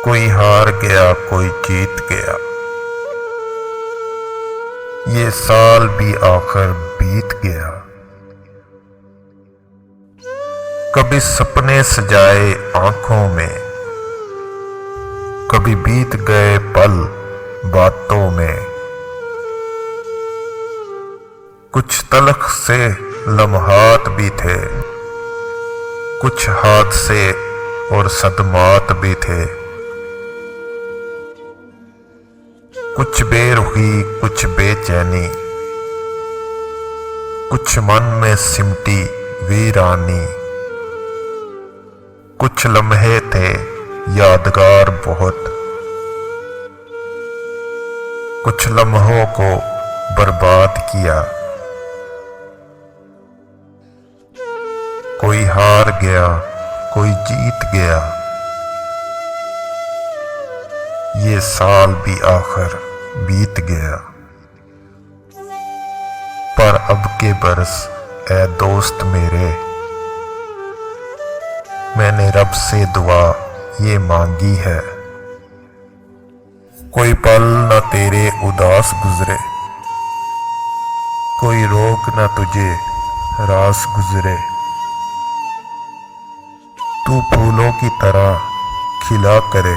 कोई हार गया कोई जीत गया, ये साल भी आखिर बीत गया। कभी सपने सजाए आंखों में, कभी बीत गए पल बातों में। कुछ तलख से लम्हात भी थे, कुछ हादसे और सदमात भी थे। कुछ बेरुखी कुछ बेचैनी, कुछ मन में सिमटी वीरानी। कुछ लम्हे थे यादगार बहुत, कुछ लम्हों को बर्बाद किया। कोई हार गया कोई जीत गया, ये साल भी आखिर बीत गया। पर अब के बरस ऐ दोस्त मेरे, मैंने रब से दुआ ये मांगी है। कोई पल न तेरे उदास गुजरे, कोई रोक न तुझे रास गुजरे। तू फूलों की तरह खिला करे,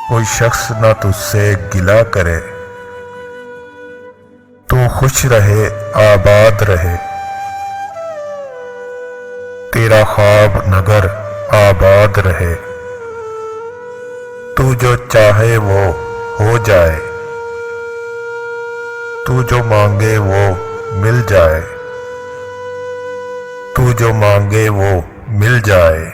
कोई शख्स ना तुझसे गिला करे। तू खुश रहे आबाद रहे, तेरा ख्वाब नगर आबाद रहे। तू जो चाहे वो हो जाए, तू जो मांगे वो मिल जाए, तू जो मांगे वो मिल जाए।